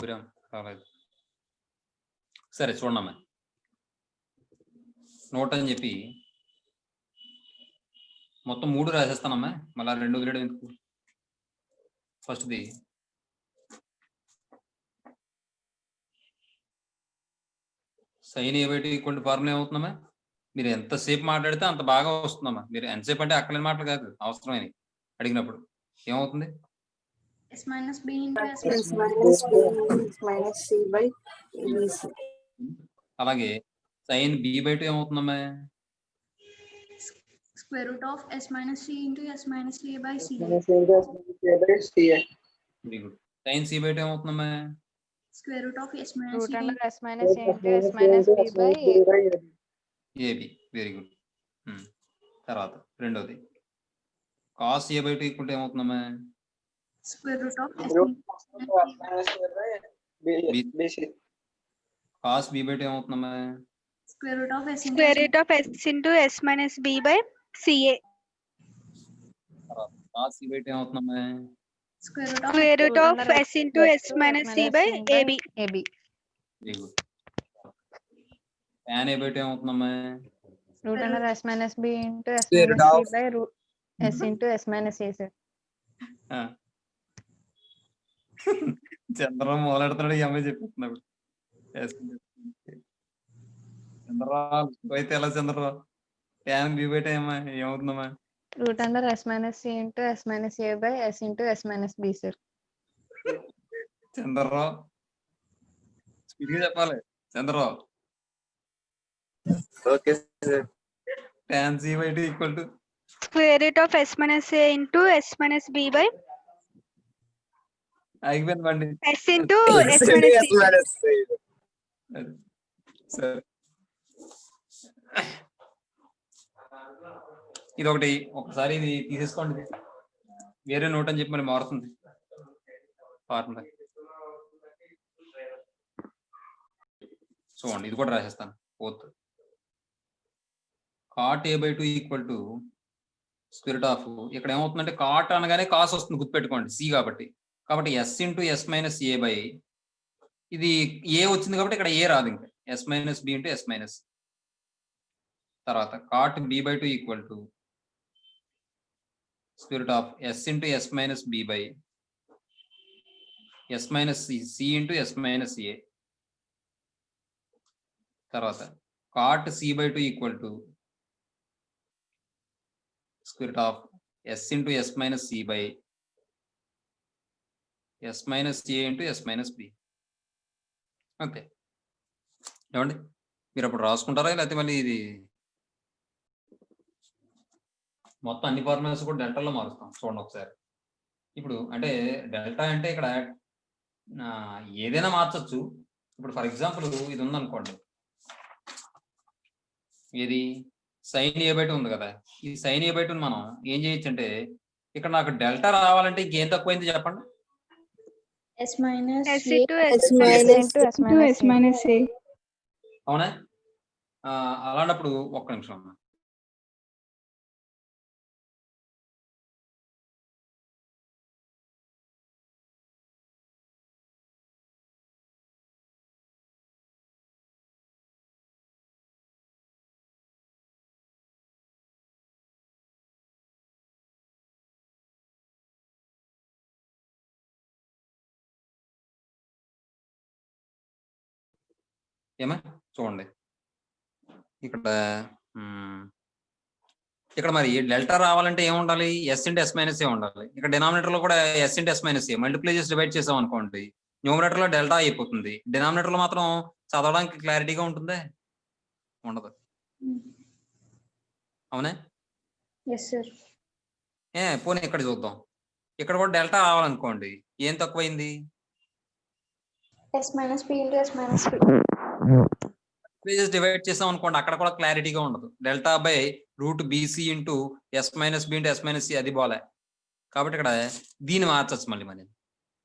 అభిరామ్ రాలేదు. సరే చూడమ్మా, నోట్ అని చెప్పి మొత్తం 3 రాసేస్తానమ్మా, మళ్ళీ 2 వదిలేయడం ఎందుకు. ఫస్ట్ది సైన్ ఏ/2 ఈక్వల్ టు ఫార్ములా ఏమవుతుందమ్మా? మీరు ఎంతసేపు మాట్లాడితే అంత బాగా వస్తుందమ్మా. మీరు ఎంతసేపు అంటే అక్కలేని మాటలు కాదు, అవసరమైనవి అడిగినప్పుడు ఏమవుతుంది? S minus B into S minus C by ABC. అలాగే సైన్ B/2 ఏమవుతుందమ్మా? square root of S minus C into S minus A by C. Very good. Sine C/2 ఏమవుతుందమ్మా? Square root of S minus root C under S minus A into S minus B by AB. Very good. తర్వాత రెండోది cos A/2 equal to ఏమవుతుందమ్మా? square root of S cos B/2 ఏమవుతుందమ్మా? square root of S into S minus B by CA. తర్వాత cos C/2 ఏమవుతుందమ్మా? square root of S into S minus C by AB. Very good. tan A/2 ఏమవుతుందమ్మా? root under S minus B into S minus C by root S into S minus A. Sir. Chandrarao మొదలెడుతున్నాడు, ఈ అమ్మాయి చెప్పిస్తున్నాడు. చంద్రరావు అయితే ఎలా Chandrarao? Tan B/2 ఏమవుతుందమ్మా? root under S minus C into S minus A by S into S minus B. Sir. Chandra Rao స్పీడ్గా చెప్పాలి. Chandra Rao Okay, sir. tan C/2 equal to Square root of S minus A into S minus B by అయిపోయిందండి. S into S minus C. సరే, ఇది ఒకటి ఒకసారి ఇది తీసేసుకోండి, వేరే నోట్ అని చెప్పి మరి మారుతుంది ఫార్ములా. చూడండి, ఇది కూడా రాసేస్తాను. Fourth cot A/2 equal to square root of, ఇక్కడ ఏమవుతుందంటే కాట్ అనగానే కాస్ వస్తుంది, గుర్తుపెట్టుకోండి, సి కాబట్టి S into S minus A by, ఇది ఏ వచ్చింది కాబట్టి ఇక్కడ ఏ రాదు, ఇంకా S minus B into S minus. తర్వాత cot B/2 equal to square root of S into S minus B by S minus C into S minus A. తర్వాత cot C/2 equal to square root of S into S minus C by S minus A into S minus B. అంతే. ఏమండి, మీరు అప్పుడు రాసుకుంటారా లేకపోతే మళ్ళీ ఇది మొత్తం అన్ని ఫార్ములాస్ కూడా డెల్టాలో మారుస్తాం? చూడండి ఒకసారి. ఇప్పుడు అంటే డెల్టా అంటే ఇక్కడ ఏదైనా మార్చచ్చు. ఇప్పుడు ఫర్ ఎగ్జాంపుల్ ఇది ఉందనుకోండి, ఇది సైన్ A/2 ఉంది కదా, ఈ సైన్ A/2 మనం ఏం చేయొచ్చు అంటే, ఇక్కడ నాకు డెల్టా రావాలంటే ఇంకేం తక్కువైంది చెప్పండి? S minus S into S minus A. అవునా? అలాంటప్పుడు ఒక్క నిమిషం అమ్మా. ఏమా చూడండి, ఇక్కడ మరి డెల్టా రావాలంటే ఏముండాలి? S ఇంటూ S మైనస్ ఏ ఉండాలి. ఇక్కడ డినామినేటర్ లో కూడా S ఇంటూ S మైనస్ ఏ మల్టిప్లై చేసి డివైడ్ చేసాం అనుకోండి, న్యూమరేటర్ లో డెల్టా అయిపోతుంది. డినామినేటర్ లో మాత్రం చదవడానికి క్లారిటీగా ఉంటుందే? ఉండదు. అవునా? yes sir. పోనీ ఇక్కడ చూద్దాం. ఇక్కడ కూడా డెల్టా రావాలనుకోండి, ఏం తక్కువైంది? S minus B into S minus B. Divide చేసాం అనుకోండి, అక్కడ కూడా క్లారిటీగా ఉండదు. Delta by root BC into S minus B into S minus C, అది బాలే. కాబట్టి ఇక్కడ దీన్ని మార్చచ్చు మళ్ళీ.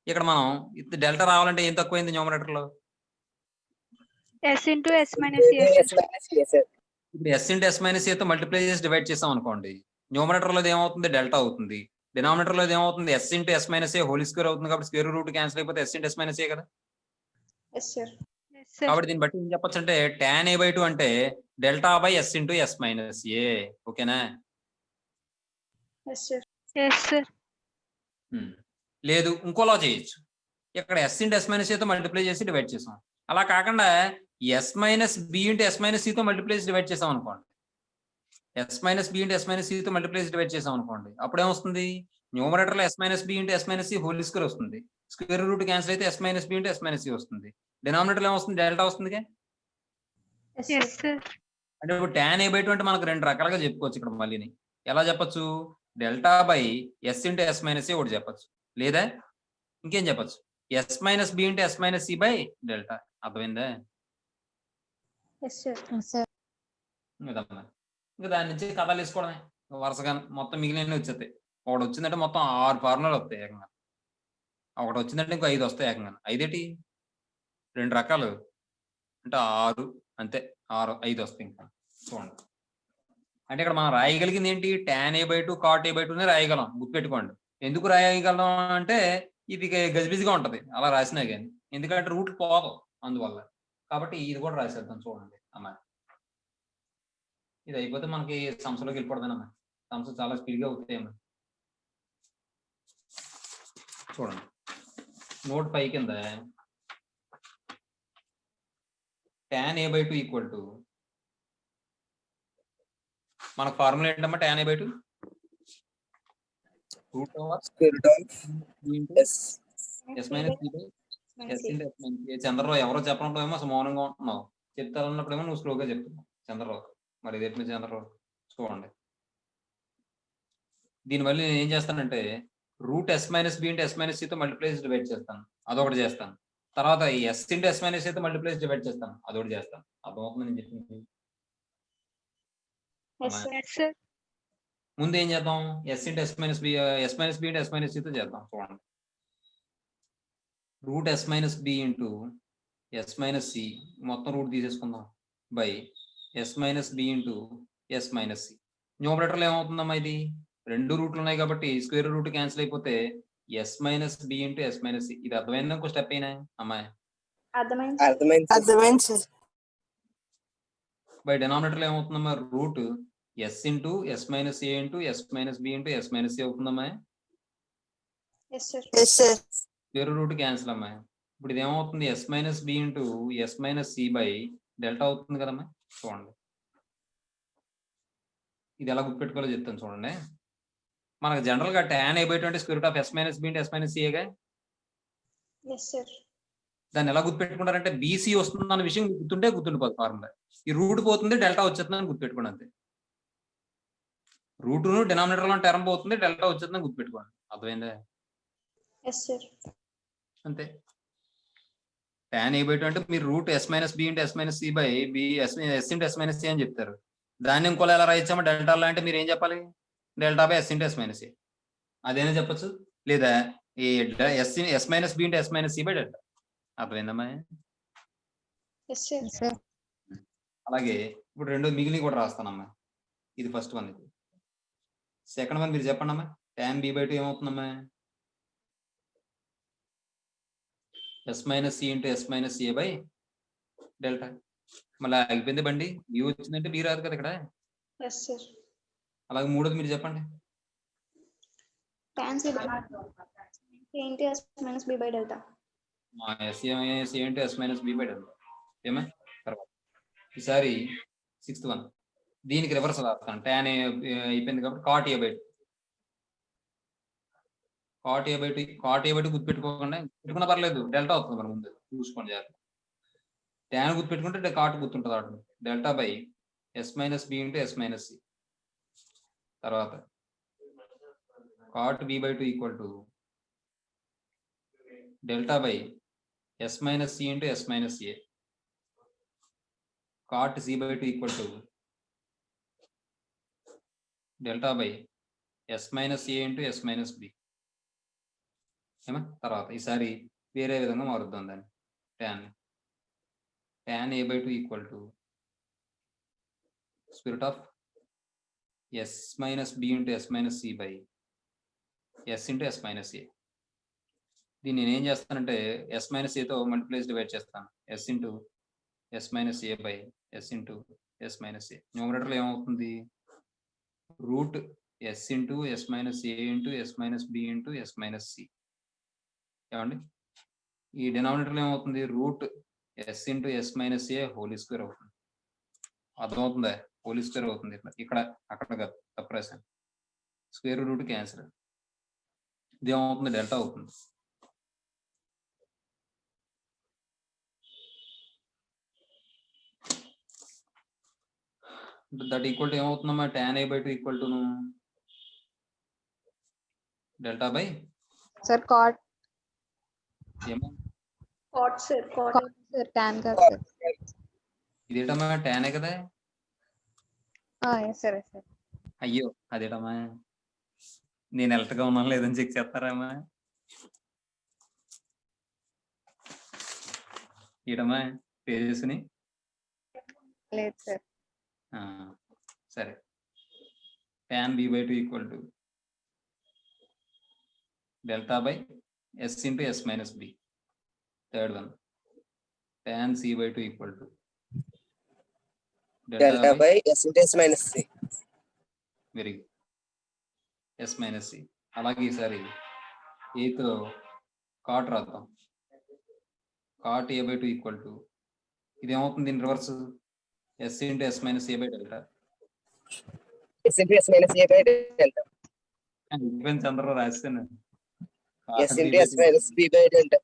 ఇక్కడ మనం డెల్టా రావాలంటే ఏం తక్కువైంది న్యూమరేటర్ లో? S into S minus A. ఇప్పుడు S ఇంటూ S మైనస్ ఏతో మల్టిప్లై చేసి డివైడ్ చేసాం అనుకోండి, న్యూమరేటర్ లో ఏమవుతుంది? డెల్టా అవుతుంది. డినామినేటర్ లో ఏమవుతుంది? S into S minus A whole square అవుతుంది. కాబట్టి స్క్వేర్ రూట్ క్యాన్సిల్ అయిపోతే S into S minus A కదా. Yes sir. కాబట్టి దీన్ని బట్టి ఏం చెప్పొచ్చు అంటే tan a/2 అంటే delta by S into S minus A. ఓకేనా? Yes sir. లేదు ఇంకోలా చేయొచ్చు. ఇక్కడ ఎస్ ఇంటూ ఎస్ మైనస్ ఏతో మల్టిప్లై చేసి డివైడ్ చేసాం. అలా కాకుండా S minus B into S minus సితో మల్టిప్లై చేసి డివైడ్ చేసాం అనుకోండి. Yes minus B into S minus సితో మల్టిప్లై చేసి డివైడ్ చేసాం అనుకోండి. అప్పుడు ఏమొస్తుంది? న్యూమరేటర్ లో S minus B into S minus C whole square వస్తుంది. స్క్వేర్ రూట్ క్యాన్సిల్ అయితే S minus B into S minus C వస్తుంది. డినామినేటర్ లో ఏమొస్తుంది? డెల్టా వస్తుంది. Yes sir. అంటే ఇప్పుడు tan a/2 అంటే మనకు రెండు రకాలుగా చెప్పుకోవచ్చు. ఇక్కడ మళ్ళీని ఎలా చెప్పొచ్చు? Delta by S into S minus A ఒకటి చెప్పొచ్చు. లేదా ఇంకేం చెప్పొచ్చు? S minus B into S minus C by delta. అర్థమైందా? Yes sir. ఇదమ్మా. ఇంకా దాని నుంచి కథలు వేసుకోవడమే వరుసగా మొత్తం మిగిలినవి వచ్చేస్తాయి. ఒకటి వచ్చిందంటే మొత్తం 6 ఫార్ములాలు వస్తాయి ఏకంగా. ఒకటి వచ్చిందంటే ఇంకో 5 వస్తాయి ఏకంగా. 5 ఏంటి? 2 రకాలు అంటే 6 అంతే. 5 వస్తాయి ఇంకా. చూడండి. అంటే ఇక్కడ మనం రాయగలిగింది ఏంటి? tan a/2 cot a/2 రాయగలం. గుర్తుపెట్టుకోండి. ఎందుకు రాయగలం అంటే ఇది గజిబిజిగా ఉంటది అలా రాసినా కానీ. ఎందుకంటే రూట్ పోదు అందువల్ల. కాబట్టి ఇది కూడా రాసేద్దాం. చూడండి అమ్మాయి. ఇది అయిపోతే మనకి సంస్థలోకి వెళ్ళిపోవడమేనమ్మా. సంస్థ చాలా స్పీడ్గా అవుతాయమ్మా. చూడండి నోట్ 5 కింద tan a/2 ఈక్వల్ టు మన ఫార్ములా ఏంటమ్మా? tan a/2 root over square root of s S minus B by S into S minus A. Chandrarao ఎవరో చెప్పడంలో ఏమో అసలు మౌనంగా ఉంటున్నావు. చెప్తారన్నప్పుడేమో నువ్వు స్లోగా చెప్తున్నావు చంద్రరావు. మరి ఇదేంటి మీ చంద్రరావు? చూడండి దీనివల్ల నేను ఏం చేస్తానంటే root S minus B into S minus సితో మల్టిప్లై చేసి డివైడ్ చేస్తాను. అదొకటి చేస్తాను. తర్వాత ఎస్ ఇంటూ ఎస్ మైనస్ సితో మల్టిప్లై చేసి డివైడ్ చేస్తాను. అదొకటి చేస్తాను. అర్థమవుతుంది నేను చెప్పింది? Yes sir. ముందు ఏం చేద్దాం? S into S minus B into S minus సితో చేద్దాం. చూడండి root S minus B into S minus C మొత్తం రూట్ తీసేసుకుందాం by S minus B into S minus C. న్యూమరేటర్లో ఏమవుతుందమ్మా? ఇది 2 రూట్లు ఉన్నాయి కాబట్టి స్క్వేర్ రూట్ క్యాన్సిల్ అయిపోతే S minus B into S minus C. ఇది అర్థమైందా? ఇంకో స్టెప్ అయినా అమ్మాయి? అర్థమైంది సార్. బై డినామినేటర్లో ఏమవుతుందమ్మా? Root S into S minus A into S minus B into S minus C అవుతుందమ్మా. Yes sir. Yes sir. Square root cancel అమ్మా. ఇప్పుడు ఇది ఏమవుతుంది? S minus B into S minus C by delta అవుతుంది కదమ్మా. చూడండి ఇది ఎలా గుర్తుపెట్టుకోవాలో చెప్తాను. చూడండి మనకు జనరల్ గా tan a/2 అంటే square root of S minus B into S minus సిగా. Yes sir. దాన్ని ఎలా గుర్తుపెట్టుకుంటారంటే బీసీ వస్తుంది అన్న విషయం గుర్తుండిపోతుంది ఫార్ములా. ఈ రూట్ పోతుంది డెల్టా వచ్చేస్తుంది అని గుర్తుపెట్టుకోండి అంతే. రూట్ డినామినేటర్ లో టర్మ్ పోతుంది డెల్టా వచ్చేస్తుందని గుర్తుపెట్టుకోండి. అర్థమైందా? Yes sir. అంతే. tan a/2 అంటే మీరు root S minus B into S minus C by B S into S minus C అని చెప్తారు. దాన్ని ఇంకోలా ఎలా రాయించామో డెల్టా అంటే మీరు ఏం చెప్పాలి? Delta by S into S minus C అదేనా చెప్పొచ్చు. లేదా ఈ S minus B into S minus C by delta. అర్థమైందమ్మా? Yes sir. అలాగే ఇప్పుడు రెండో మిగిలిన కూడా రాస్తానమ్మా. ఇది ఫస్ట్ వన్. ఇది సెకండ్ వన్ మీరు చెప్పండి అమ్మా. tan b/2 ఏమవుతుందమ్మా? S minus C into S minus A by delta. మళ్ళీ ఆగిపోయింది బండి. బి వచ్చిందంటే బి రాదు కదా ఇక్కడ. Yes sir. అలాగే మూడోది మీరు చెప్పండి. tan c into s minus b by delta. S into S minus B by delta. ఏమా? తర్వాత ఈసారి 6th వన్ దీనికి రివర్స్ రాస్తాను. tan అయిపోయింది కాబట్టి cot a/2. cot a/2 గుర్తుపెట్టుకోకుండా పెట్టుకున్నా పర్లేదు. డెల్టా అవుతుంది మన ముందు చూసుకోండి జాగ్రత్త. tan గుర్తుపెట్టుకుంటే కాట్ గుర్తుంటుంది అటు. Delta by S minus B into S minus C. తర్వాత cot b/2 equal to delta by S minus C into S minus A. cot c/2 equal to delta by S minus A into S minus B. ఏమా? తర్వాత ఈసారి వేరే విధంగా మారుద్దాం దాన్ని. tan a/2 equal to square root of S minus B into S minus C by S into S minus A. దీన్ని నేను ఏం చేస్తానంటే ఎస్ మైనస్ ఏతో మల్టిప్లైస్ డివైడ్ చేస్తాను. S into S minus A by S into S minus A. న్యూమరేటర్లో ఏమవుతుంది? Root S into S minus A into S minus B into S minus C. ఏమండి? ఈ డినామినేటర్లో ఏమవుతుంది? Root S into S minus A whole square అవుతుంది. అర్థమవుతుందా? Whole square అవుతుంది. ఇక్కడ అక్కడ కాదు, తప్పు రాశాను. Square root cancel. ఇది ఏమవుతుంది? డెల్టా అవుతుంది. దట్ ఈక్వల్ టు ఏమవుతుందమ్మా? tan a by 2 equal to delta by sir cot ఏమో cot sir, cot. Sir tan కాదు సార్. ఇదేటమ్మా? tan ఏ కదా? Yes sir, yes sir. అయ్యో అదేటమ్మా, నేను ఎలక్ట్గా ఉన్నాను లేదని చెక్ చేస్తారామ్మా? ఏటమ్మా పేజెస్ని? లేదు సార్. సరే, tan b by 2 equal to delta by S into S minus B. Third one, tan c by 2 equal to delta by s into s minus c. Very good, S minus C. అలాగే ఈసారి ఏతో cot రాద్దాం. Cot A by 2 equal to ఇది ఏమవుతుంది? దీని reverse S into S minus A by delta. s into s minus a by delta. Chandrarao రాస్తాను. s into s minus b by delta.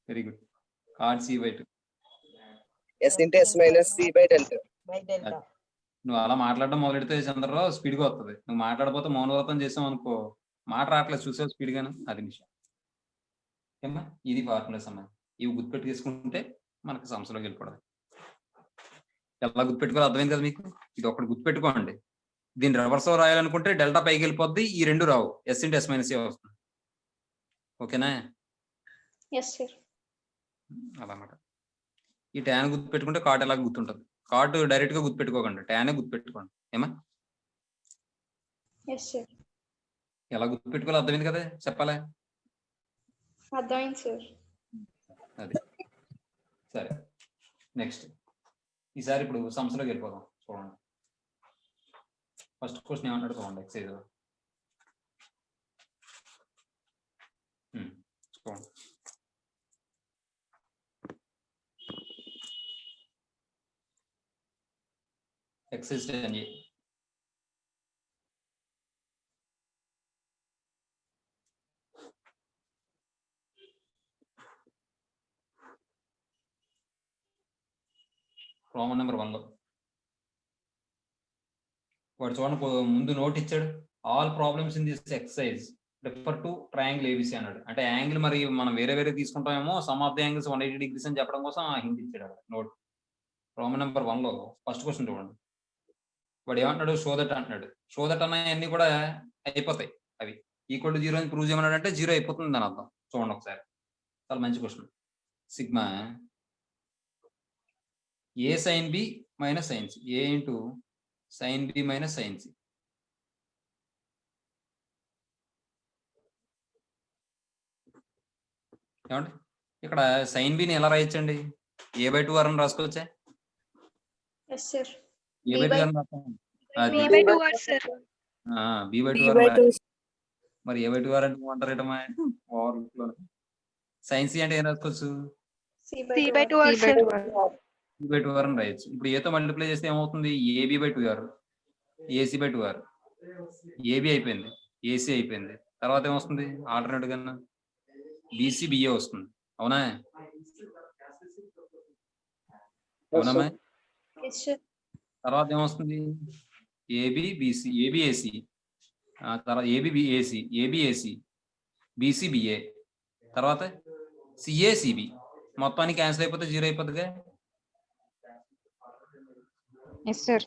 Very good. Cot C by 2. s into s minus c by delta. నువ్వు అలా మాట్లాడడం మొదలెడితే చంద్రరావు స్పీడ్గా వస్తుంది. నువ్వు మాట్లాడకపోతే మౌనవ్రతం చేసావు అనుకో, మాట రావట్లేదు, చూసావు స్పీడ్గాను. అది నిమిషం ఏమ్మా, ఇది ఫార్ములాస్ అమ్మా. ఇవి గుర్తుపెట్టి తీసుకుంటే మనకు సమస్యలోకి వెళ్ళిపోవడం. ఎలా గుర్తుపెట్టుకోవాలి అర్థమైంది కదా మీకు? ఇది ఒకటి గుర్తుపెట్టుకోండి. దీన్ని రివర్స్ రాయాలనుకుంటే డెల్టా పైకి వెళ్ళిపోద్ది, ఈ రెండు రావు, ఎస్ ఇంటూ ఎస్ మైనస్ ఏ వస్తుంది. ఓకేనా? Yes sir. అదన్నమాట. ఈ ట్యాన్ గుర్తుపెట్టుకుంటే కాట్ ఎలా గుర్తుంటుంది. కాట్ డైరెక్ట్ గా గుర్తుపెట్టుకోకండి, ట్యానే గుర్తుపెట్టుకోండి. ఏమా? Yes sir. ఎలా గుర్తుపెట్టుకోవాలి అర్థమైంది కదా? చెప్పాలా? అర్థమైంది సార్. అది సరే. నెక్స్ట్ ఈసారి ఇప్పుడు సమస్యలోకి వెళ్ళిపోదాం. చూడండి, ఫస్ట్ క్వశ్చన్ ఏమన్నాడు చూడండి. ఎక్సైజ్ చూడండి. Excise 10A. రోమన్ నెంబర్ 1లో వాడు చూడండి, ముందు నోట్ ఇచ్చాడు. All problems in this exercise refer to triangle ABC అన్నాడు. అంటే యాంగిల్ మరి మనం వేరే వేరే తీసుకుంటామేమో, sum of the angles 180 degrees అని చెప్పడం కోసం ఆ హింట్ ఇచ్చాడు నోట్. రోమన్ నెంబర్ 1లో ఫస్ట్ క్వశ్చన్ చూడండి. వాడు ఏమంటున్నాడు? షో దట్ అంటున్నాడు. షో దట్ అన్నీ కూడా అయిపోతాయి. అవి ఈక్వల్ టు 0 అని ప్రూవ్ చేయమన్నాడు అంటే 0 అయిపోతుంది అని అర్థం. చూడండి ఒకసారి, చాలా మంచి question. Sigma A sine B minus sine C, A into sine B minus sine C. ఏమండి? ఇక్కడ సైన్ బిని ఎలా రాయొచ్చండి? ఏ బై 2 అని రాసుకోవచ్చా? Yes sir. ఏ బై 2 అని B by 2 r sir. B by 2 b by 2. మరి ఏ బై 2 అంటే అంటారు ఏటమ్మా? సైన్ సి అంటే ఏం రాసుకోవచ్చు? C by 2 r sir. B by 2 అని రాయొచ్చు. ఇప్పుడు ఏతో మల్టిప్లై చేస్తే ఏమవుతుంది? AB by 2r, AC by 2r. AB అయిపోయింది, ఏసీ అయిపోయింది. తర్వాత ఏమొస్తుంది? ఆల్టర్నేట్ కన్నా బీసీ బిఏ వస్తుంది. అవునా? అవునమ్మా? Yes sir. తర్వాత ఏమొస్తుంది? ఏబి బీసీ, ఏబి ఏసీ, తర్వాత AB BAC, AB AC, BC BA, తర్వాత సిఏ సిబి. మొత్తానికి క్యాన్సిల్ అయిపోతే 0 అయిపోతుందిగా. Yes sir.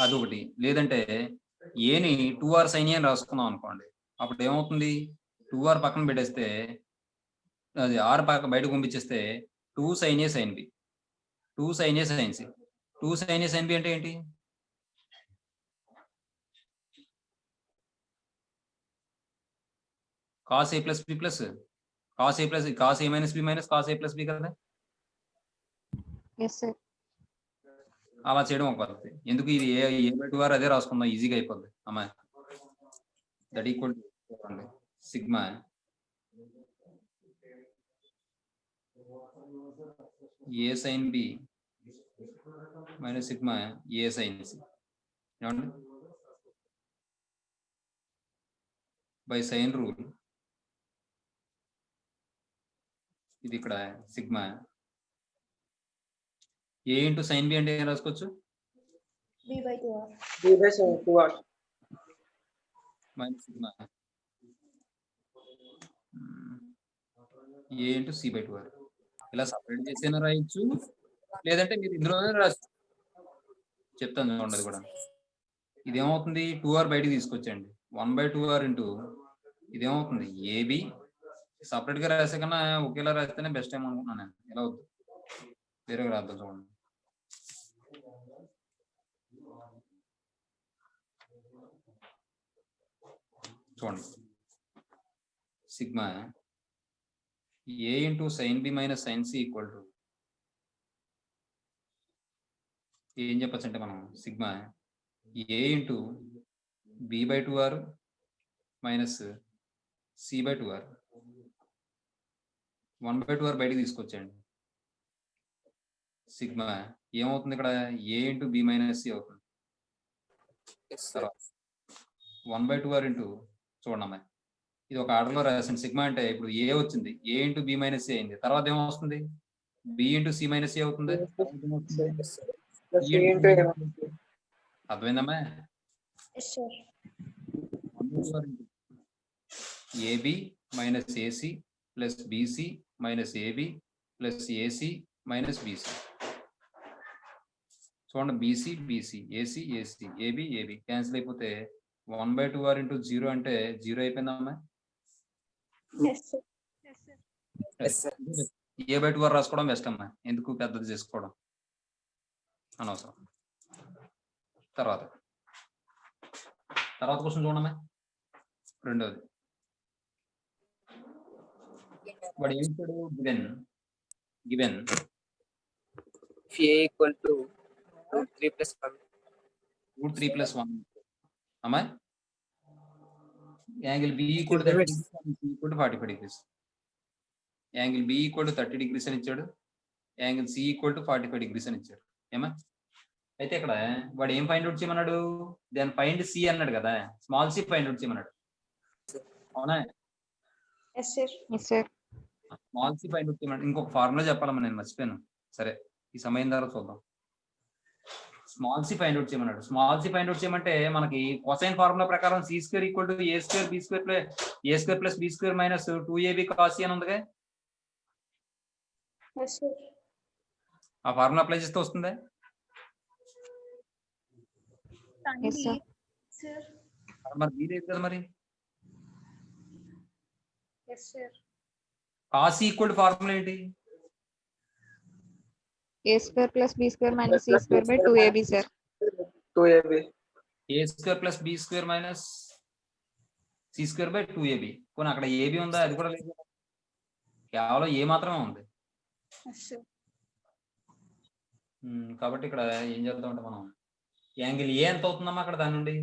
అదొకటి. లేదంటే ఏని 2r సైన్ ఏ అని రాసుకుందాం అనుకోండి. అప్పుడు ఏమవుతుంది? 2r పక్కన పెట్టేస్తే, అది ఆర్ పక్క బయటకు పంపించేస్తే 2 sine A sine B, 2 sine A sine C. 2 sine A sine B అంటే ఏంటి? Cos A plus B plus cos A plus cos A minus B minus cos A plus B కదా. Yes sir. అలా చేయడం ఒక పద్ధతి. ఎందుకు ఇది ఏ by 2 అదే రాసుకుందాం, ఈజీగా అయిపోద్ది అమ్మాయి. That equal to sigma A sine B minus sigma A sine C. ఏమండి బై సైన్ రూల్ ఇది ఇక్కడ sigma A into sine B అంటే ఏం రాసుకోవచ్చు, b/2r. Minus sigma A into C by 2r. ఇలా సపరేట్ చేసేనా రాయొచ్చు, లేదంటే మీరు ఇందులోనే రాసి చెప్తాను చూడండి. అది కూడా ఇదేమవుతుంది 2r బయటికి తీసుకొచ్చండి 1/2r ఇంటూ ఇదేమవుతుంది ఏబి. సపరేట్ గా రాసే కన్నా ఒకేలా రాస్తేనే బెస్ట్ ఏమో అనుకుంటున్నాను నేను. ఎలా వద్దు వేరేగా రాద్దాం చూడండి. చూడండి sigma A into sine B minus sine C equal to ఏం చెప్పచ్చు అంటే మనం sigma A into B by 2r minus C by 2r 1/2r బయటికి తీసుకొచ్చండి. సిగ్మా ఏమవుతుంది ఇక్కడ A into B minus C అవుతుంది. తర్వాత 1/2r ఇంటూ చూడండి అమ్మాయి, ఇది ఒక ఆర్డర్లో రాసింది. సిగ్మా అంటే ఇప్పుడు ఏ వచ్చింది A into B minus C అయింది. తర్వాత ఏమొస్తుంది B into C minus C అవుతుంది. అర్థమైందమ్మా. Yes, sir. AB minus AC plus BC minus AB plus AC minus BC. చూడండి BC BC AC AC AB AB cancel అయిపోతే 1/2r into 0 అంటే 0 అయిపోయిందమ్మా. Yes, sir. A by 2r రాసుకోవడం best అమ్మా, ఎందుకు పెద్దది చేసుకోవడం అనవసరం. తర్వాత క్వశ్చన్ చూడమ్మా. రెండోది వాడు ఏం ఇచ్చాడు, గివెన్ A equal to √3+1. √3+1 అమ్మా. Angle B equal to 45 degrees. Angle B equal to 30 degrees అని ఇచ్చాడు. Angle C equal to 45 degrees అని ఇచ్చాడు. ఏమా అయితే ఇక్కడ వాడు ఏం ఫైండ్ అవుట్ చేయమన్నాడు, దాని ఫైండ్ సి అన్నాడు కదా, స్మాల్ సి ఫైండ్ అవుట్ చేయమన్నాడు. అవునా? Yes, sir. Yes sir. Small C find out చేయమన్నాడు. ఇంకొక ఫార్ములా చెప్పాలమ్మా, నేను మర్చిపోయాను. సరే ఈ సమయం ద్వారా చూద్దాం. స్మాల్ సి ఫైండ్ అవుట్ చేయమన్నాడు. స్మాల్ సి ఫైండ్ అవుట్ చేయమంటే మనకి కొసైన్ ఫార్ములా ప్రకారం C square equal to A square B square plus B square minus 2ab cos C అని ఉందిగా. Yes, sir. ఆ ఫార్ములా అప్లై చేస్తే వస్తుందా? Yes, sir. Sir. మరి బి లేదు కదా. మరి Yes, sir. Cos C equal to formula ఏంటి, A square plus B square minus C square by 2ab sir. 2ab. A square plus B square minus C square by 2ab. పోనీ అక్కడ AB ఉందా, అది కూడా లేదు, కేవలం ఏ మాత్రమే ఉంది. Yes, sir. కాబట్టి ఇక్కడ ఏం చేద్దాం అంటే మనం యాంగిల్ ఏ ఎంత అవుతుందమ్మా అక్కడ దాని నుండి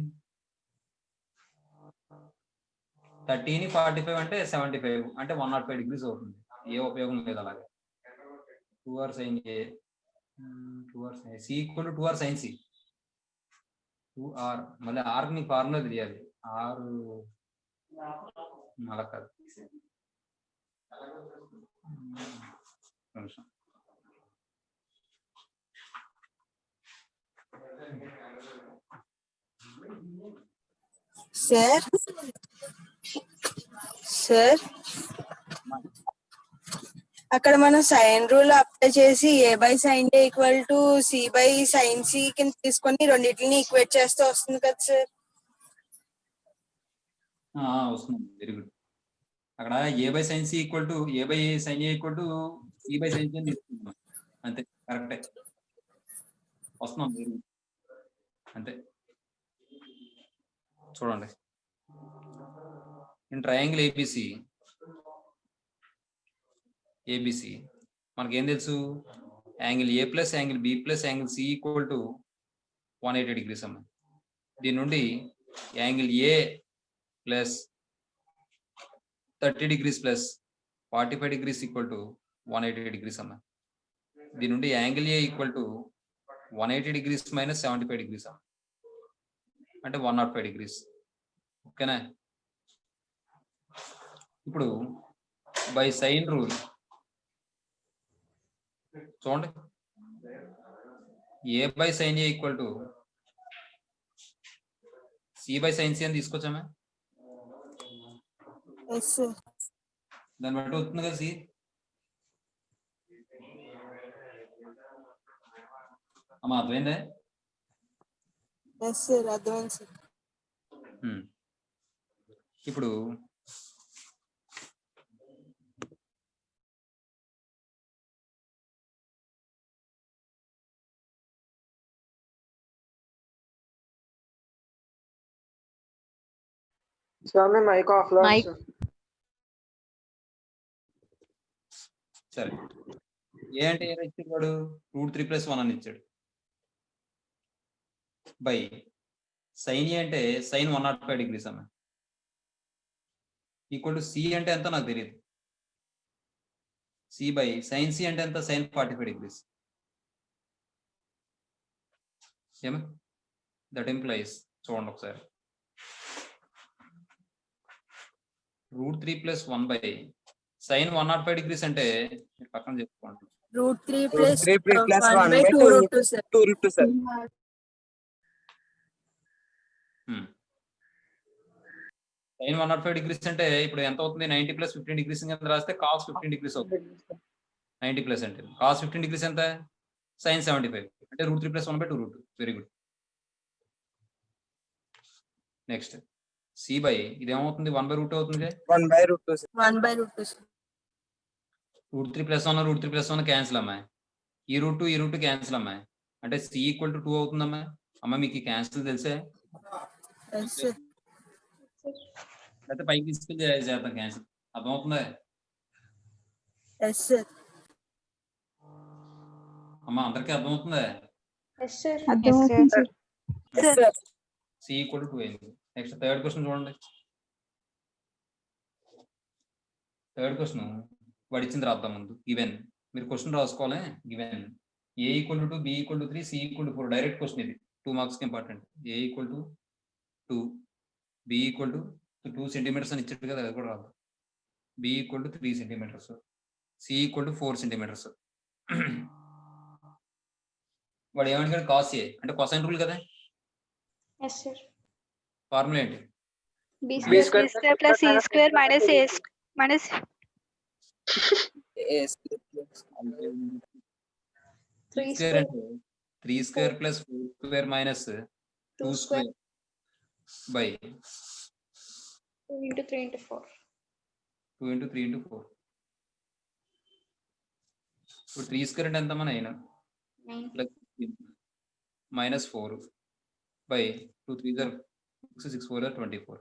30ని 45 అంటే 75 అంటే 105 degrees అవుతుంది. ఏ ఉపయోగం లేదు అలాగే. 2r sin a 2r sin c equal to 2r sin c 2r. మళ్ళీ r ని ఫార్ములా తెలియాలి. r అలా కాదు. సార్ అక్కడ మనం సైన్ రూల్ అప్లై చేసి A by sine A equal to C by sine C కింద తీసుకొని రెండింటిని ఈక్వేట్ చేస్తే వస్తుంది కదా సార్. వస్తుంది. Very good. అక్కడ A by sine C equal to A by sine A equal to C by sine C అని తీసుకుంటున్నాం. అంతే, కరెక్టే వస్తున్నాం. Very good. అంతే చూడండి. ఇన్ ట్రయాంగిల్ ఏబిసి మనకి ఏం తెలుసు, angle A plus angle B plus angle C equal to 180 degrees అమ్మ. దీని నుండి angle A plus 30 degrees plus 45 degrees equal to 180 degrees అమ్మ. దీని నుండి angle A equal to 180 degrees minus 75 degrees అమ్మ, అంటే 105 డిగ్రీస్. ఓకేనా? ఇప్పుడు బై సైన్ రూల్ చూడండి, A by sine A equal to C by sine C అని తీసుకొచ్చామా? Yes sir. దాన్ని బట్టి వస్తుంది కదా సి. అమ్మా అర్థమైందే? ఎస్ సార్, అర్థమైంది సార్. ఇప్పుడు సార్ మీ మైక్ ఆఫ్ లో ఉంది సార్. సరే, ఏ అంటే ఏం ఇచ్చాడు వాడు? √3 + 1 అని ఇచ్చాడు. బై సైన్ ఏ అంటే సైన్ 105 డిగ్రీస్ అమ్మ, ఈక్వల్ టు సి అంటే ఎంత నాకు తెలియదు. సి బై సైన్ సి అంటే ఎంత? Sine 45 degrees. ఏమో దట్ ఇంప్లైస్, చూడండి ఒకసారి, √3 + 1 బై సైన్ 105 డిగ్రీస్ అంటే పక్కన చెప్పుకోండి. √3 √3 + + 1 1 by by 2√2 sir. 2√2 sir. Sine 105 degrees అంటే ఇప్పుడు ఎంత అవుతుంది? 90 + 15 డిగ్రీస్ కింద రాస్తే కాస్ 15 డిగ్రీస్ అవుతుంది. 90 ప్లస్ అంటే కాస్ 15 డిగ్రీస్ ఎంత? సైన్ 75, అంటే √3 + 1 by 2√2. Very good. Next C by ఇదేమవుతుంది? 1/√2 అవుతుంది. 1/√2 సార్. 1/√2 సార్. √3 + 1 √3 + 1 క్యాన్సిల్ అమ్మాయి. ఈ రూట్ క్యాన్సిల్ అమ్మాయి, అంటే సి ఈక్వల్ టు 2 అవుతుందమ్మా. అమ్మ మీకు ఈ క్యాన్సిల్ తెలిసే? Yes sir. అయితే పైకి తీసుకెళ్ళి చేద్దాం క్యాన్సిల్. అర్థమవుతుందా ఎస్ సార్. అమ్మ? అందరికీ అర్థమవుతుందా? Yes sir. Yes sir. C equal to 2 అయింది. నెక్స్ట్ థర్డ్ క్వశ్చన్ చూడండి. థర్డ్ క్వశ్చన్ వాడు ఇచ్చింది రాద్దాం ముందు. గివెన్, మీరు క్వశ్చన్ రాసుకోవాలి. Given A equal to 2, B equal to 3, C equal to 4. Direct question ఇది, 2 మార్క్స్కి important. A equal to 2, B equal to 2 centimetres అని ఇచ్చాడు కదా, అది కూడా రాదు. B equal to 3 centimetres, C equal to 4 centimetres. వాడు ఏమడిగాడు? కాస్ ఏ అంటే కొసైన్ రూల్ కదా. Yes sir. ఫార్ములా ఏంటి? B B square square + C² minus A square. 3 square square అంటే 3² + 4² మైనస్ 2 స్క్వేర్ బై 2 × 3 × 4. 2 × 3 × 4. ఇప్పుడు 3² అంటే ఎంత? 9 9. Minus 4 by 2 3 6 6 4 24.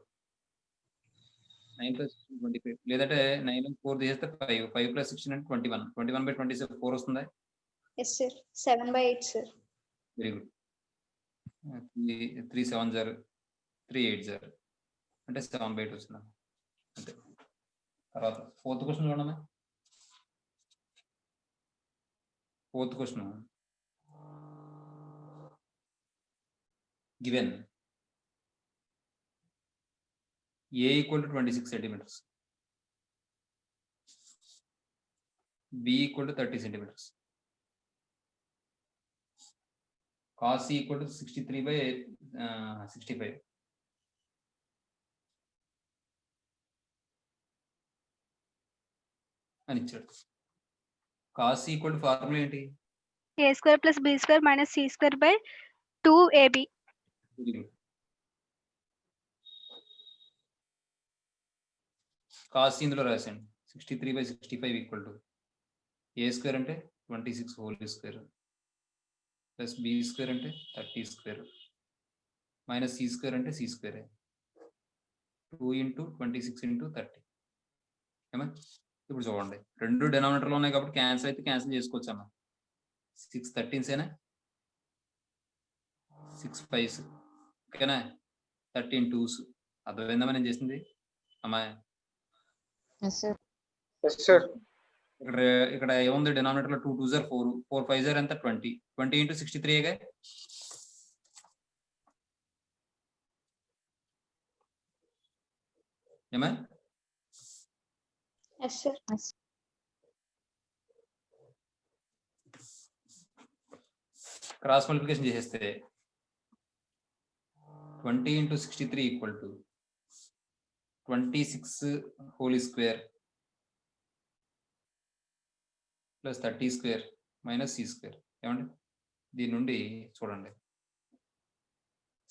9 + 25, లేదంటే 9 4 తీసేస్తే 5 5 + 16 అంటే 21. 21/27 4 వస్తుందా? Yes sir. 7/8 sir. Very good. 3 7 0 3 8 0 అంటే 7/8 వచ్చిందా? అంతే. తర్వాత ఫోర్త్ క్వశ్చన్ చూడమ్మా. Fourth question given A equal to 26 centimetres, B equal to 30 centimetres, cos C equal to 63/65. అని ఇచ్చాడు. Cos C equal to formula ఏంటి? A² + B² minus C² by 2AB. Very good. Cos ఇందులో రాశాను. 63/65 equal to A² అంటే 26 whole square plus B² అంటే 30 square minus C² అంటే C². 2 into 26 into 30. ఏమా ఇప్పుడు చూడండి, రెండు డినామినేటర్లు ఉన్నాయి కాబట్టి క్యాన్సిల్ అయితే క్యాన్సిల్ చేసుకోవచ్చు అమ్మా. 6 13సేనా, 6 5s, ఓకేనా, 13 2s. అర్థమైందమ్మా నేను చేసింది అమ్మా? Yes sir. Yes sir. ఇక్కడ ఏముంది డినామినేటర్ లో 2 2s are 4, 4 5s are ఎంత 20, 20 into 63గా. ఏమా? Yes sir. క్రాస్ మల్టిప్లికేషన్ చేసేస్తే 20 into 63 equal to 26 whole square plus 30 square minus c square. ఏమండి దీని నుండి చూడండి,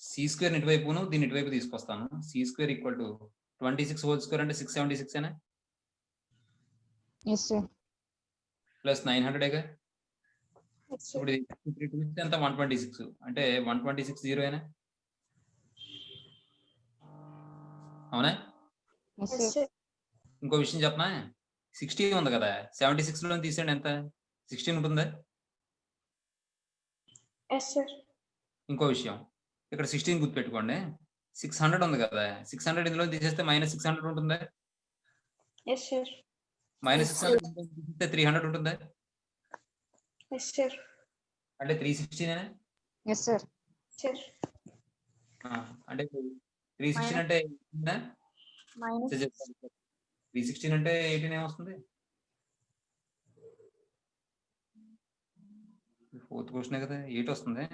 సి స్క్వేర్ ఇటువైపును దీని ఇటువైపు తీసుకొస్తాను. C square equal to 26 whole square అంటే 676 ఏనా, ఎస్ సార్. ప్లస్ 900గా. Yes sir. ఇప్పుడు ఎంత 126 అంటే 126 జీరో ఏనా, అవునా? Yes yes sir. సార్. ఇంకో విషయం చెప్పనా, 60 ఉంది కదా, 76 లో తీసేయండి ఎంత, 16 ఉంటుందా? Yes sir. ఇంకో విషయం, ఇక్కడ 16 గుర్తుపెట్టుకోండి, 600 ఉంది కదా, 600 ఇందులో తీసేస్తే మైనస్ 600 ఉంటుందా? Yes sir. మైనస్ 600 తీసేస్తే 300 ఉంటుందా? Yes sir. అంటే 316 ఎస్ సార్. సార్. అంటే 316 అంటే మైనస్ 316 అంటే 18 ఏమొస్తుంది? ఫోర్త్ క్వశ్చన్ కదా, 8 వస్తుంది.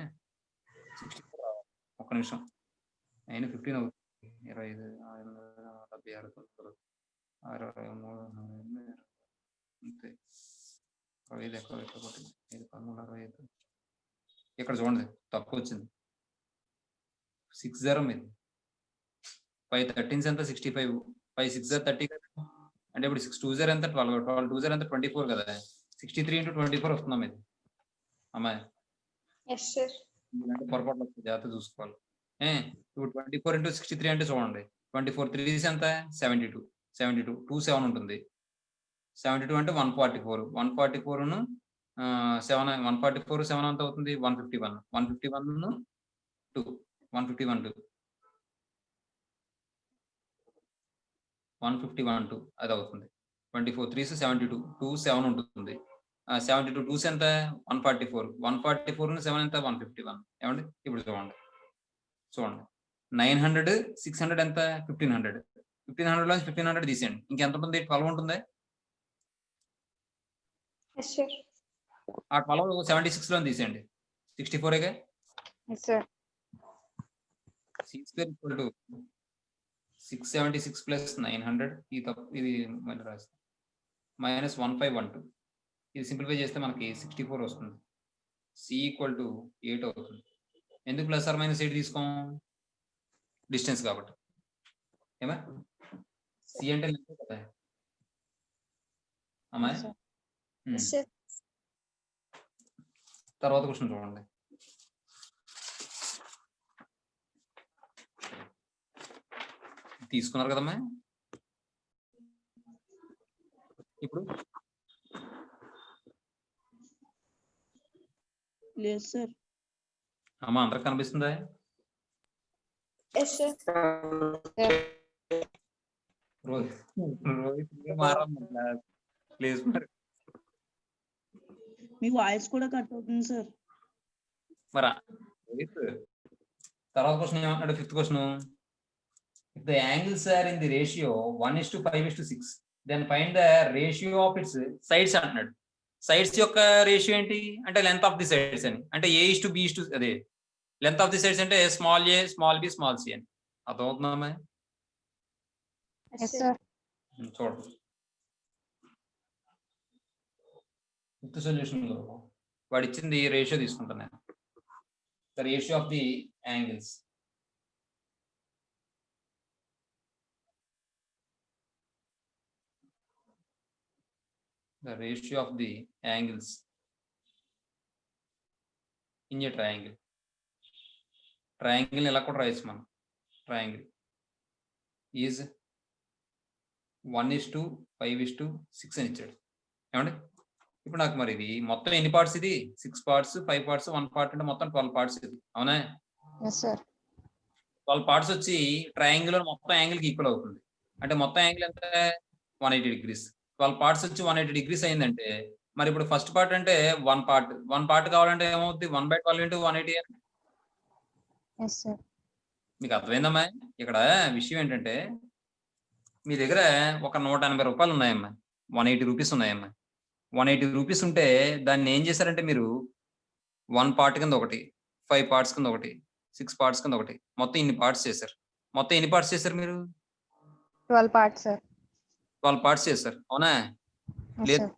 64 ఒక్క నిమిషం, 9 15 అవుతుంది, 25 76 అంతే. 25 ఎక్కువ 5 13 65. ఇక్కడ చూడండి తక్కువ వచ్చింది, 60 మీది 5 13s ఎంత 65, 5 6 30 కదా, అంటే ఇప్పుడు 6 2s ఎంత 12, 12 2s ఎంత 24 కదా, 63 into 24 వస్తుందా మీది అమ్మాయి? Yes sir. ఇలాంటి పొరపాట్లు వస్తాయి, జాగ్రత్త చూసుకోవాలి. ఇప్పుడు 24 into 63 అంటే చూడండి, 24 3s ఎంత 72, 72 2 7 ఉంటుంది, 72 అంటే 144, 144ను 7 144 7 ఎంత అవుతుంది 151, 151 2 151 2 151 2 అది అవుతుంది. 24 3s 72 2 7 ఉంటుంది, 72 2s ఎంత 144, 144 7 ఎంత 151. ఏమండి ఇప్పుడు చూడండి 900 600 ఎంత 1500, 1500 లో 1500 తీసేయండి, ఇంకెంత ఉంటుంది 12 ఉంటుంది. Yes sir. ఆ 12 76 లో తీసేయండి, 64గా. Yes sir. C square equal to 676 plus 900, ఇది మళ్ళీ రాస్తాం, మైనస్ 1512. ఇది సింప్లిఫై చేస్తే మనకి 64 వస్తుంది. సి ఈక్వల్ టు 8 అవుతుంది. ఎందుకు ప్లస్ ఆర్ మైనస్ 8 తీసుకోం, డిస్టెన్స్ కాబట్టి. ఏమా సి అంటే లెంత్ కదా అమ్మాయి. Yes sir. తర్వాత క్వశ్చన్ చూడండి, తీసుకున్నారు కదమ్మా. ఇప్పుడు లేదు సార్. అమ్మా అందరికి కనిపిస్తుందా? Yes sir. ప్లీజ్ మీ వాయిస్ కూడా కట్ అవుతుంది సార్. మరి తర్వాత క్వశ్చన్ ఏమంటాడు, fifth question, if the angles are in the ratio 1:5:6 then find the ratio of its sides అంటున్నాడు. సైడ్స్ యొక్క రేషియో ఏంటి అంటే లెంత్ ఆఫ్ ది సైడ్స్ అని, అంటే A:B అదే లెంత్ ఆఫ్ ది సైడ్స్ అంటే small a small b small c అని. అర్థమవుతుందమ్మా? Yes sir. చూడండి ఫిఫ్త్ సొల్యూషన్ లో వాడు ఇచ్చింది రేషియో తీసుకుంటాను నేను, the ratio of the angles. The ratio of the angles in a triangle. Triangle ఎలా కూడా రాయొచ్చు మనం. ట్రయాంగిల్ ఈజ్ 1:5:6 అని ఇచ్చాడు. ఏమండి ఇప్పుడు నాకు మరి ఇది మొత్తం ఎన్ని పార్ట్స్? ఇది 6 పార్ట్స్, 5 పార్ట్స్, 1 పార్ట్ అంటే మొత్తం 12 పార్ట్స్ ఇది. అవునా? Yes sir. 12 పార్ట్స్ వచ్చి ట్రయాంగిల్ మొత్తం యాంగిల్ కి ఈక్వల్ అవుతుంది. అంటే మొత్తం యాంగిల్ ఎంత? 180 డిగ్రీస్. 12 పార్ట్స్ వచ్చి 180 డిగ్రీస్ అయిందంటే మరి ఇప్పుడు ఫస్ట్ పార్ట్ అంటే 1 పార్ట్ కావాలంటే ఏమవుతుంది? 1/12 × 180 అని. Yes sir. మీకు అర్థమైందమ్మా? ఇక్కడ విషయం ఏంటంటే మీ దగ్గర ఒక 180 రూపాయలు ఉన్నాయమ్మా, 180 రూపీస్ ఉన్నాయమ్మా. 180 రూపీస్ ఉంటే దాన్ని ఏం చేశారంటే మీరు 1 పార్ట్ కింద ఒకటి, 5 పార్ట్స్ కింద ఒకటి, 6 పార్ట్స్ కింద ఒకటి, మొత్తం ఇన్ని పార్ట్స్ చేశారు. మొత్తం ఎన్ని పార్ట్స్ చేశారు మీరు? 12 పార్ట్స్ సార్. 12 పార్ట్స్ చేశారు. అవునా? ఎస్ లేదు సార్.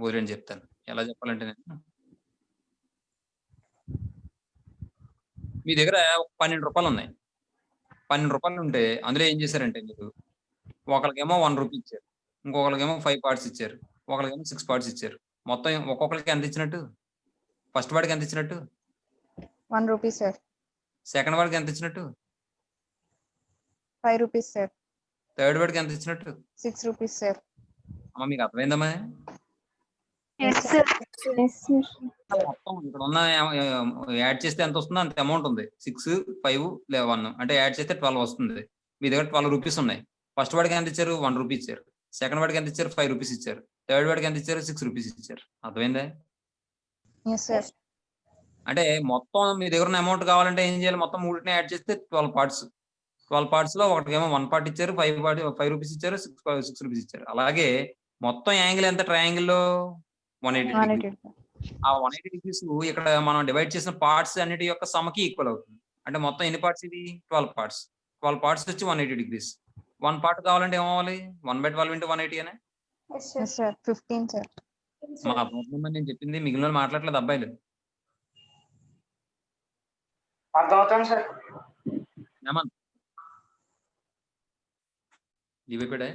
వదిలేండి చెప్తాను. ఎలా చెప్పాలంటే నేను మీ దగ్గర 12 రూపాయలు ఉన్నాయి. 12 రూపాయలు ఉంటే అందులో ఏం చేశారంటే మీరు ఒకరికేమో 1 రూపీ ఇచ్చారు, ఇంకొకరికేమో 5 పార్ట్స్ ఇచ్చారు, ఒకరికేమో 6 పార్ట్స్ ఇచ్చారు. మొత్తం ఒక్కొక్కరికి ఎంత ఇచ్చినట్టు? ఫస్ట్ వాడికి ఎంత ఇచ్చినట్టు? 1 రూపీ సార్. సెకండ్ వాడికి ఎంత ఇచ్చినట్టు? 5 రూపీస్ సార్. థర్డ్ వాడికి ఎంత ఇచ్చినట్టు? 6 రూపీస్ సార్. అమ్మ మీకు అర్థమైందమ్మా? Yes sir. మొత్తం ఇక్కడ ఉన్న యాడ్ చేస్తే ఎంత వస్తుందో అంత అమౌంట్ ఉంది. 6, 5, 1 అంటే యాడ్ చేస్తే 12 వస్తుంది. మీ దగ్గర 12 రూపీస్ ఉన్నాయి. ఫస్ట్ వాడికి ఎంత ఇచ్చారు? 1 రూపీ ఇచ్చారు. సెకండ్ వాడికి ఎంత ఇచ్చారు? 5 రూపీస్ ఇచ్చారు. థర్డ్ వాడికి ఎంత ఇచ్చారు? 6 రూపీస్ ఇచ్చారు. అర్థమైందా? Yes sir. అంటే మొత్తం మీ దగ్గర ఉన్న అమౌంట్ కావాలంటే ఏం చేయాలి? మొత్తం మూడింటిని యాడ్ చేస్తే 12 పార్ట్స్. 12 పార్ట్స్ లో ఒకటికేమో 1 పార్ట్ ఇచ్చారు, 5 రూపీస్ ఇచ్చారు, 6 రూపీస్ ఇచ్చారు. అలాగే మొత్తం యాంగిల్ ఎంత ట్రయాంగిల్ లో? 180 డిగ్రీ. 180. ఆ 180 డిగ్రీస్ ఇక్కడ మనం డివైడ్ చేసిన పార్ట్స్ అన్నిటి యొక్క సమకి ఈక్వల్ అవుతుంది. అంటే మొత్తం ఎన్ని పార్ట్స్ ఇది? 12 పార్ట్స్. 12 పార్ట్స్ వచ్చి 180 డిగ్రీస్. 1 పార్ట్ కావాలంటే ఏమవ్వాలి? 1/12 × 180 అనే. Yes sir. Yes sir. 15 sir. మా అర్థమవుతుందని నేను చెప్పింది, మిగిలిన మాట్లాడలేదు అబ్బాయిలు. అర్థమవుతాం సార్. హేమంత్ దివ్యపేడే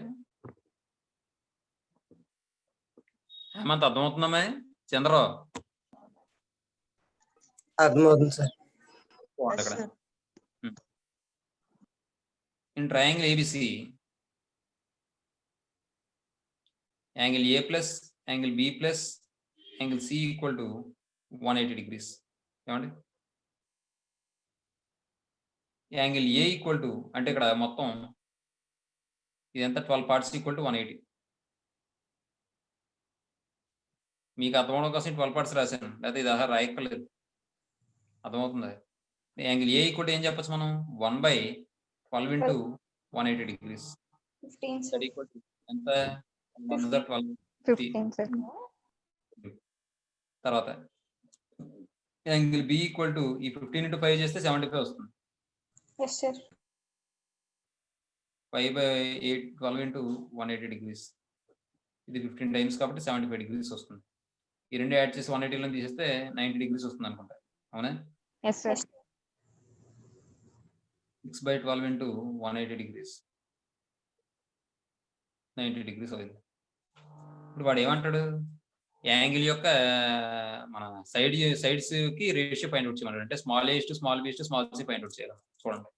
హేమంత్ అర్థమవుతుందమ్మా? చంద్రరావు అర్థమవుతుంది సార్. అక్కడ in triangle ABC, angle A plus angle B plus angle C equal to 180 degrees. ఏమండి? యాంగిల్ A ఈక్వల్ టు అంటే ఇక్కడ మొత్తం ఇదంతా 12 పార్ట్స్ ఈక్వల్ టు 180. మీకు అర్థమవడం కోసం 12 పార్ట్స్ రాశాను, లేకపోతే ఇది అసలు రాయక్కర్లేదు. అర్థమవుతుంది? యాంగిల్ A ఈక్వల్ టు ఏం చెప్పచ్చు మనం? 1/12 × 180 degrees. 15 That sir. equal to ఎంత? 1/12. 15 సార్. తర్వాత యాంగిల్ B ఈక్వల్ టు ఈ 15 × 5 చేస్తే 75 వస్తుంది. Yes sir. 5/8 12 × 180 degrees. ఇది 15 టైమ్స్ కాబట్టి 75 degrees వస్తుంది. ఈ రెండు యాడ్ చేసి 180 లో తీసేస్తే 90 degrees వస్తుంది అనుకుంటా. అవునా? Yes sir. 6/12 × 180 degrees 90 degrees అవుతుంది. ఇప్పుడు వాడు ఏమంటాడు? యాంగిల్ యొక్క మన సైడ్స్ కి రేషియో ఫైండ్ అవుట్ చేయమన్నాడు. అంటే small a to small b to small c find out చేయాలి. చూడండి,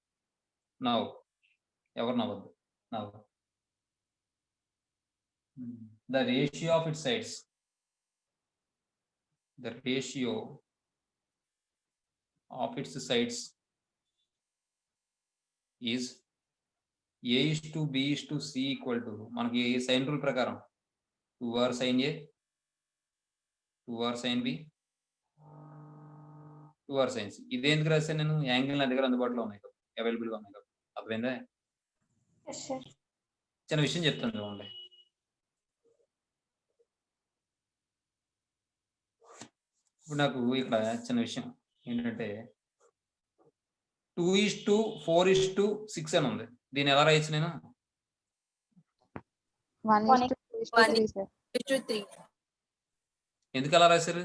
నవ్వు ఎవరు నవ్వద్దు. Now the ratio of it sides, the ratio of its sides is a to b to c equal to మనకి sine rule ప్రకారం 2r sin a 2r sin b 2r sin c. ఇది ఎందుకు రాశాను నేను? యాంగిల్ నా దగ్గర అందుబాటులో ఉన్నాయి కదా, అవైలబుల్ గా ఉన్నాయి కదా. అర్థమైందా? Yes sir. చిన్న విషయం చెప్తాను చూడండి. ఇప్పుడు నాకు ఇక్కడ చిన్న విషయం ఏంటంటే 2:4:6 అని ఉంది. దీన్ని ఎలా రాయొచ్చు నేను? 1:3 సార్. 3. ఎందుకు అలా రాశారు?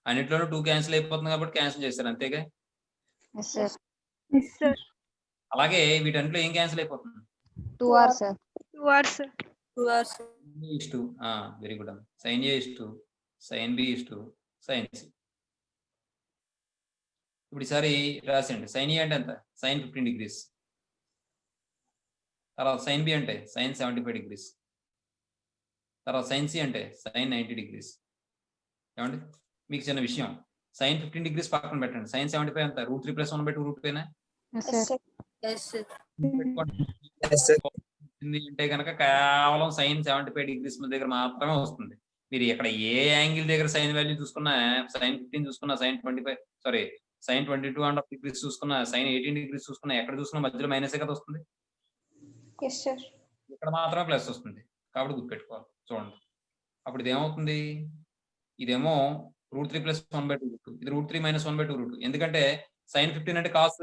అన్నిట్లోనూ 2 క్యాన్సిల్ అయిపోతుంది కాబట్టి క్యాన్సిల్ చేశారు, అంతేగా? Yes sir. Yes sir. అలాగే వీటన్నిటిలో ఏం క్యాన్సిల్ అయిపోతుంది? 2r sir. 2 hours. 2 hours. Very good. sin a is to sin b is to sin c. ఇప్పుడు ఈసారి రాసండి. sin a అంటే ఎంత? sin 15 degrees. తర్వాత సైన్ బి అంటే సైన్ 75 డిగ్రీస్, తర్వాత సైన్ సి అంటే సైన్ 90 డిగ్రీస్. ఏమండి మీకు చిన్న విషయం, సైన్ 15 డిగ్రీస్ పక్కన పెట్టండి, సైన్ 75 ఎంత √3 + 1/2√2 Yes, Yes, sir. sir. Yes, sir. Yes, sir. అంటే కనుక కేవలం సైన్ 75 డిగ్రీస్ దగ్గర మాత్రమే వస్తుంది. మీరు ఇక్కడ ఏ యాంగిల్ దగ్గర సైన్ వాల్యూ చూసుకున్నా, సైన్ 15 చూసుకున్నా, సైన్ 25 సారీ సైన్ 22.5 డిగ్రీస్ చూసుకున్నా, సైన్ 18 డిగ్రీస్ చూసుకున్నా, ఎక్కడ చూసుకున్నా మధ్యలో మైనసే కదా వస్తుంది. Yes, sir. ఇక్కడ మాత్రమే ప్లస్ వస్తుంది కాబట్టి గుర్తుపెట్టుకోవాలి. చూడండి అప్పుడు ఇది ఏమవుతుంది, ఇదేమో √3 + 1/2√2, ఇది √3 - 1/2√2. ఎందుకంటే సైన్ 15 అంటే కాస్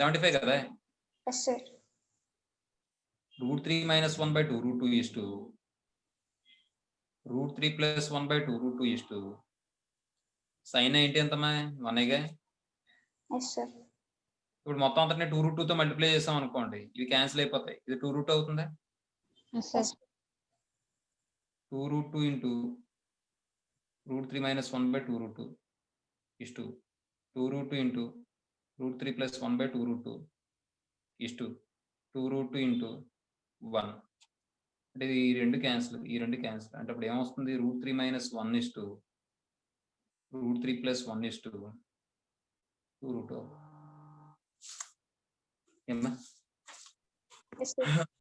75 కదా. Yes, sir. √3 - 1/2√2 is to √3 + 1/2√2 is to sign 90 ఎంతమ్మా 1గా. Yes, sir. ఇప్పుడు మొత్తం అంతా 2√2తో మల్టిప్లై చేసాం అనుకోండి, ఇవి క్యాన్సిల్ అయిపోతాయి. ఇది 2√2 అవుతుందా. Yes, sir. 2√2 into √3 - 1/2√2 is to 2√2 into √3 + 1/2√2 is to 2√2 into 1. అంటే ఈ రెండు క్యాన్సిల్ అంటే అప్పుడు ఏమొస్తుంది, √3 - 1 is to √3 + 1 is to 2√2. ఏమ్మా Yes, sir.